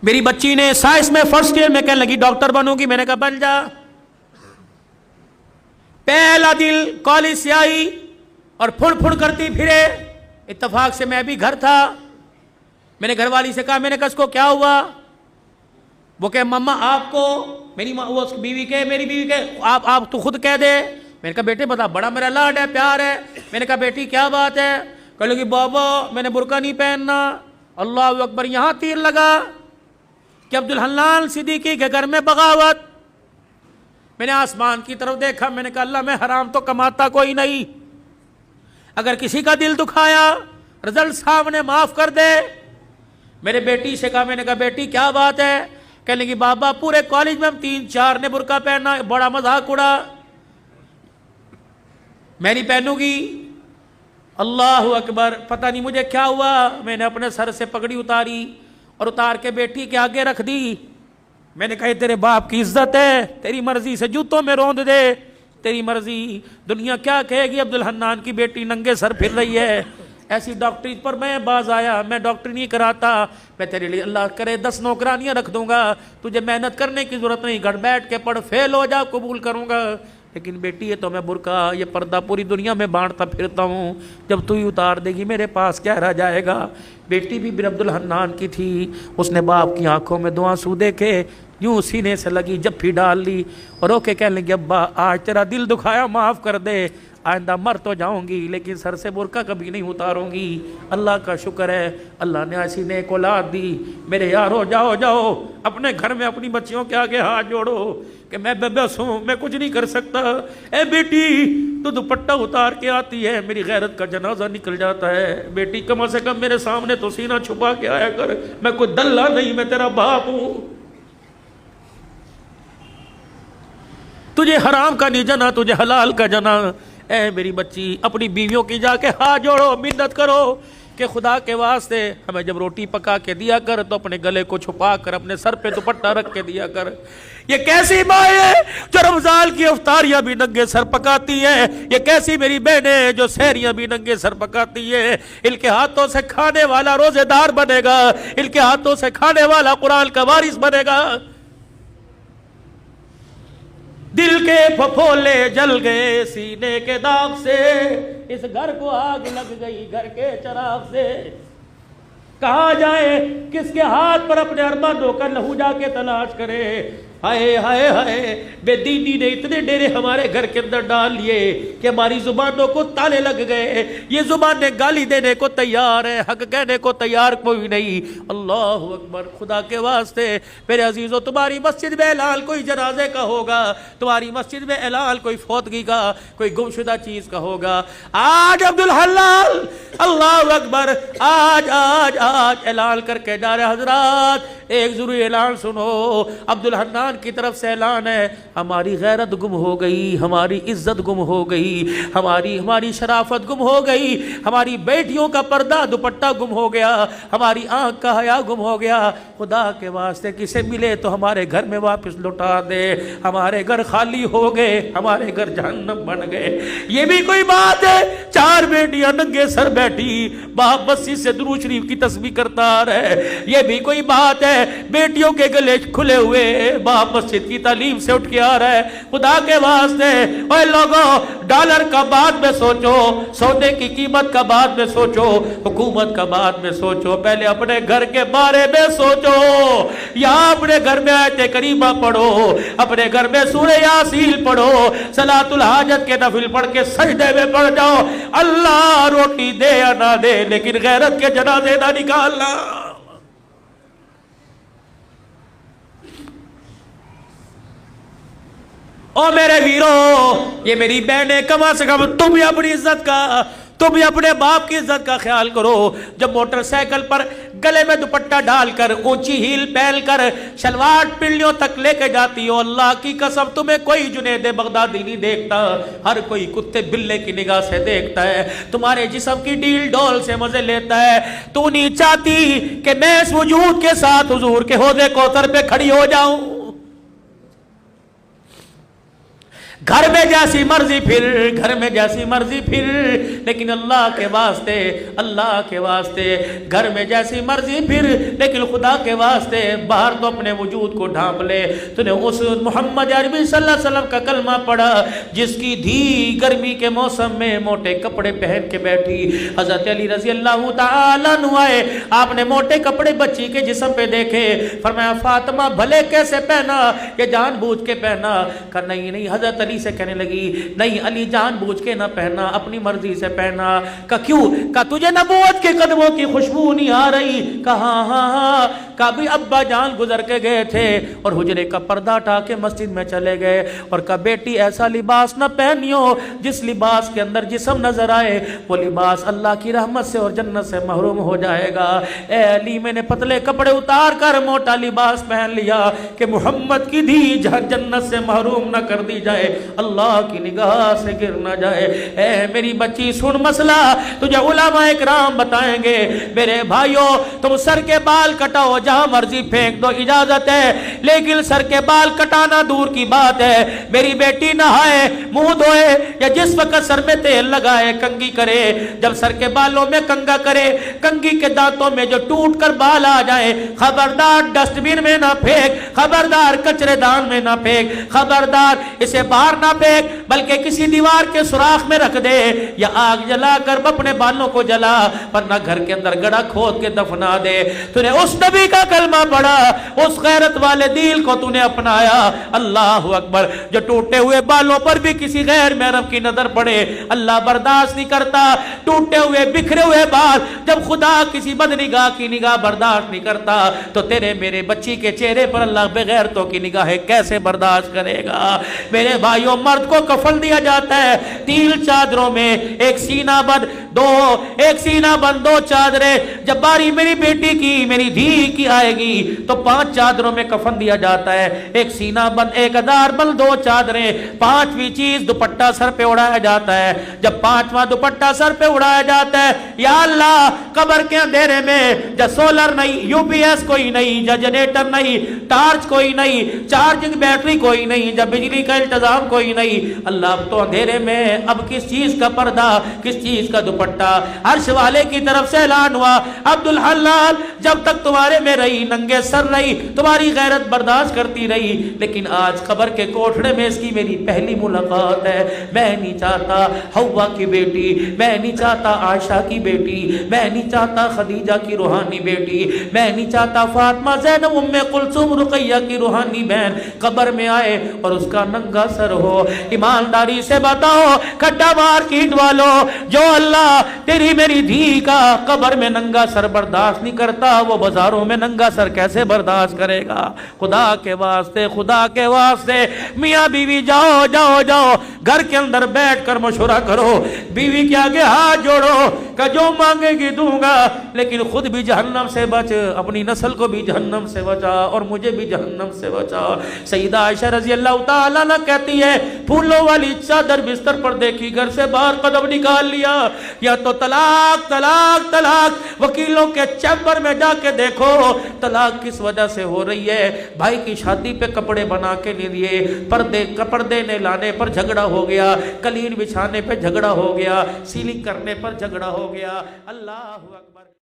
میری بچی نے سائنس میں فرسٹ ایئر میں کہنے لگی ڈاکٹر بنوں گی، میں نے کہا بن جا۔ پہلا دن کالج سے آئی اور پھڑ پھڑ کرتی پھرے، اتفاق سے میں بھی گھر تھا، میں نے گھر والی سے کہا، میں نے کہا اس کو کیا ہوا؟ وہ کہ مما آپ کو، میری بیوی کے، میری بیوی کے، آپ تو خود کہہ دے۔ میں نے کہا بیٹے بتا، بڑا میرا لاڈ ہے، پیار ہے۔ میں نے کہا بیٹی کیا بات ہے؟ کہنے لگی بابا میں نے برقع نہیں پہننا۔ اللہ اکبر، یہاں تیر لگا کہ عبدالحنان صدیقی کے گھر میں بغاوت۔ میں نے آسمان کی طرف دیکھا، میں نے کہا اللہ میں حرام تو کماتا کوئی نہیں، اگر کسی کا دل دکھایا رزلٹ صاحب نے معاف کر دے۔ میرے بیٹی سے کہا، میں نے کہا بیٹی کیا بات ہے؟ کہنے لگی بابا پورے کالج میں ہم 3-4 نے برقع پہنا، بڑا مذاق اڑا، میں نہیں پہنوں گی۔ اللہ اکبر، پتہ نہیں مجھے کیا ہوا، میں نے اپنے سر سے پگڑی اتاری اور اتار کے بیٹی کے آگے رکھ دی۔ میں نے کہا تیرے باپ کی عزت ہے، تیری مرضی سے جوتوں میں روند دے، تیری مرضی، دنیا کیا کہے گی عبدالحنان کی بیٹی ننگے سر پھر رہی ہے۔ ایسی ڈاکٹری پر میں باز آیا، میں ڈاکٹری نہیں کراتا، میں تیرے لیے اللہ کرے 10 نوکرانیاں رکھ دوں گا، تجھے محنت کرنے کی ضرورت نہیں، گھر بیٹھ کے پڑھ، فیل ہو جا قبول کروں گا۔ لیکن بیٹی یہ تو میں برقع، یہ پردہ پوری دنیا میں بانٹتا پھرتا ہوں، جب تو ہی اتار دے گی میرے پاس کیا رہ جائے گا۔ بیٹی بھی بن عبدالحنان کی تھی، اس نے باپ کی آنکھوں میں 2 آنسو دیکھے، یوں سینے سے لگی جپھی ڈال لی اور رو کے کہنے لگی ابا آج تیرا دل دکھایا معاف کر دے، آئندہ مر تو جاؤں گی لیکن سر سے برقع کبھی نہیں اتاروں گی۔ اللہ کا شکر ہے اللہ نے ایسی نیک اولاد دی۔ میرے یارو جاؤ جاؤ اپنے گھر میں اپنی بچیوں کے آگے ہاتھ جوڑو کہ میں بے بس ہوں، میں کچھ نہیں کر سکتا، اے بیٹی تو دوپٹہ اتار کے آتی ہے میری غیرت کا جنازہ نکل جاتا ہے، بیٹی کم از کم میرے سامنے تو سینہ چھپا کے آیا کر، میں کوئی دلہ نہیں، میں تیرا باپ ہوں، تجھے حرام کا نہیں جنا، تجھے حلال کا جنا۔ اے میری بچی اپنی بیویوں کی جا کے ہاتھ جوڑو، منت کرو کہ خدا کے واسطے ہمیں جب روٹی پکا کے دیا کر تو اپنے گلے کو چھپا کر اپنے سر پہ دوپٹہ رکھ کے دیا کر۔ یہ کیسی ماں ہے جو رمضان کی افطاریاں بھی ننگے سر پکاتی ہے، یہ کیسی میری بہنیں جو سحریاں بھی ننگے سر پکاتی ہے۔ ان کے ہاتھوں سے کھانے والا روزے دار بنے گا، ان کے ہاتھوں سے کھانے والا قرآن کا وارث بنے گا۔ دل کے پھپھولے جل گئے سینے کے داغ سے، اس گھر کو آگ لگ گئی گھر کے چراغ سے، کہاں جائے کس کے ہاتھ پر اپنے ارمانوں کا لہو جا کے تلاش کرے۔ ہائے ہائے ہائے، بے دینی نے اتنے ڈیرے ہمارے گھر کے اندر ڈال لیے کہ ہماری زبانوں کو تالے لگ گئے، یہ زبانیں گالی دینے کو تیار ہے، حق کہنے کو تیار کوئی نہیں۔ اللہ اکبر، خدا کے واسطے میرے عزیزو تمہاری مسجد میں اعلان کوئی جنازے کا ہوگا، تمہاری مسجد میں اعلان کوئی فوتگی کا، کوئی گمشدہ چیز کا ہوگا، آج عبدالحلال اللہ اکبر آج آج آج اعلان کر کے جا رہے حضرات، ایک ضروری اعلان سنو، عبدالحنان کی طرف سے اعلان ہے، ہماری غیرت گم ہو گئی، ہماری عزت گم ہو گئی، ہماری شرافت گم ہو گئی، ہماری بیٹیوں کا پردہ دوپٹہ گم ہو گیا، ہماری آنکھ کا حیا گم ہو گیا۔ خدا کے واسطے کسے ملے تو ہمارے گھر میں واپس لوٹا دے، ہمارے گھر خالی ہو گئے، ہمارے گھر جہنم بن گئے۔ یہ بھی کوئی بات ہے، 4 بیٹیاں ننگے سر بیٹھی باپ مسجد سے درود شریف کی تسبیح کرتا رہے، یہ بھی کوئی بات ہے، بیٹیوں کے گلے کھلے ہوئے باپ مسجد کی تعلیم سے اٹھ کے آ رہا ہے۔ خدا کے واسطے اے لوگوں، ڈالر کا بعد میں سوچو، سونے کی قیمت کا بعد میں سوچو، حکومت کا بعد میں سوچو، پہلے اپنے گھر کے بارے میں سوچو۔ یا اپنے گھر میں آیت کریمہ پڑھو، اپنے گھر میں سورہ یاسین پڑھو، صلاۃ الحاجت کے نفل پڑھ کے سجدے میں پڑھ جاؤ، اللہ روٹی دے یا نہ دے لیکن غیرت کے جنازے نہ نکالنا۔ او میرے ویرو، یہ میری بہنیں کم از کم تم بھی اپنی عزت کا، تم بھی اپنے باپ کی عزت کا خیال کرو۔ جب موٹر سائیکل پر گلے میں دوپٹہ ڈال کر، اونچی ہیل پہن کر، شلوار پنڈلیوں تک لے کے جاتی ہو، اللہ کی قسم تمہیں کوئی جنید بغدادی نہیں دیکھتا، ہر کوئی کتے بلے کی نگاہ سے دیکھتا ہے، تمہارے جسم کی ڈیل ڈول سے مزے لیتا ہے۔ تو نہیں چاہتی کہ میں اس وجود کے ساتھ حضور کے حوض کوثر پہ کھڑی ہو جاؤں؟ گھر میں جیسی مرضی پھر، گھر میں جیسی مرضی پھر، لیکن اللہ کے واسطے، اللہ کے واسطے گھر میں جیسی مرضی پھر، لیکن خدا کے واسطے باہر تو اپنے وجود کو ڈھانپ لے۔ تو نے اس محمد عربی صلی اللہ علیہ وسلم کا کلمہ پڑھا جس کی دھی گرمی کے موسم میں موٹے کپڑے پہن کے بیٹھی۔ حضرت علی رضی اللہ تعالیٰ عنہ آئے، آپ نے موٹے کپڑے بچی کے جسم پہ دیکھے، فرمایا فاطمہ بھلے کیسے پہنا، یہ جان بوجھ کے پہنا؟ کہا نہیں نہیں۔ حضرت علی سے کہنے لگی نہیں علی جان بوجھ کے نہ پہنا، اپنی مرضی سے پہنا۔ کہا کیوں؟ کہا تجھے نبوت کے قدموں کی خوشبو نہیں آ رہی؟ کہا ہاں ہاں۔ کہا بھی ابا جان گزر کے گئے تھے اور حجرے کا پردہ ہٹا کے مسجد میں چلے گئے، اور کہا بیٹی ایسا لباس نہ پہنیو جس لباس کے اندر جسم نظر آئے، وہ لباس اللہ کی رحمت سے اور جنت سے محروم ہو جائے گا۔ اے علی میں نے پتلے کپڑے اتار کر موٹا لباس پہن لیا کہ محمد کی دھی جنت سے محروم نہ کر دی جائے، اللہ کی نگاہ سے گر نہ جائے۔ اے میری بچی سن مسئلہ تجھے علماء اکرام بتائیں گے۔ میرے بھائیوں تم سر کے بال کٹاؤ، جہاں مرضی پھینک دو، اجازت ہے، لیکن سر کے بال کٹانا دور کی بات ہے۔ میری بیٹی نہائے، منہ دھوئے، یا جس وقت سر میں تیل لگائے کنگھی کرے، جب سر کے بالوں میں کنگھا کرے، کنگھی کے دانتوں میں جو ٹوٹ کر بال آ جائے، خبردار ڈسٹ بن میں نہ پھینک، خبردار کچرے دان میں نہ پھینک، خبردار اسے باہر نہ پھینک، بلکہ کسی دیوار کے سوراخ میں رکھ دے، یا آگ جلا کر اپنے بالوں کو جلا، ورنہ گھر کے اندر گڑھا کھود کے دفنا دے۔ تو نے اس نبی کا کلمہ پڑھا، اس غیرت والے دل کو تو نے اپنایا۔ اللہ اکبر۔ جو ٹوٹے ہوئے بالوں پر بھی کسی غیر محرم کی نظر پڑے اللہ برداشت نہیں کرتا۔ ٹوٹے ہوئے بکھرے ہوئے بال جب خدا کسی بدنگاہ کی نگاہ برداشت نہیں کرتا تو تیرے میرے بچی کے چہرے پر اللہ بغیرتوں کی نگاہیں کیسے برداشت کرے گا؟ میرے بھائیوں مرد کو کفن دیا جاتا ہے 3 چادروں میں، ایک سینہ بند دو چادریں۔ جب باری میری بیٹی کی میری دھی کی آئے گی تو 5 چادروں میں کفن دیا جاتا ہے، ایک سینہ بند، ایک ادار بند، 2 چادریں، 5ویں چیز دوپٹہ سر پہ اڑایا جاتا ہے۔ جب 5واں دوپٹہ سر پہ اڑایا جاتا ہے، یا اللہ قبر کے اندھیرے میں جب سولر نہیں، یو پی ایس کوئی نہیں، جب جنریٹر نہیں، ٹارچ کوئی نہیں، چارجنگ بیٹری کوئی نہیں، جب بجلی کا انتظام کوئی نہیں، اللہ اب تو اندھیرے میں اب کس چیز کا پردہ، کس چیز کا دوپٹہ؟ عرش والے کی طرف سے اعلان ہوا عبدالحلال جب تک تمہارے میں رہی ننگے سر رہی، تمہاری غیرت برداشت کرتی رہی، لیکن آج قبر کے کوٹھڑے میں اس کی میری پہلی ملاقات ہے۔ میں نہیں چاہتا حوا کی بیٹی، میں نہیں چاہتا عائشہ کی بیٹی، میں نہیں چاہتا خدیجہ کی روحانی بیٹی، میں نہیں چاہتا فاطمہ زینب ام کلثوم رقیہ کی روحانی بہن قبر میں آئے اور اس کا ننگا سر ہو۔ ایمانداری سے بتاؤ کھڈا مارکیٹ والوں، جو اللہ تیری میری دھی کا قبر میں ننگا سر برداشت نہیں کرتا، وہ بازاروں میں ننگا سر کیسے برداشت کرے گا؟ خدا کے واسطے، خدا کے واسطے میاں بیوی جاؤ جاؤ جاؤ گھر کے اندر بیٹھ کر مشورہ کرو، بیوی کے آگے ہاتھ جوڑو کہ جو مانگے گی دوں گا، لیکن خود بھی جہنم سے بچ، اپنی نسل کو بھی جہنم سے بچا اور مجھے بھی جہنم سے بچا۔ سیدہ عائشہ رضی اللہ تعالیٰ عنہ کہتی ہے پھولوں والی چادر بستر پر دیکھی، گھر سے باہر قدم نکال لیا، یا تو طلاق طلاق طلاق، وکیلوں کے چیمبر میں جا کے دیکھو طلاق کس وجہ سے ہو رہی ہے۔ بھائی کی شادی پہ کپڑے بنا کے نہیں دیے، پردے نے لانے پر جھگڑا ہو گیا، قلین بچھانے پہ جھگڑا ہو گیا، سیلنگ کرنے پر جھگڑا ہو گیا۔ اللہ اکبر۔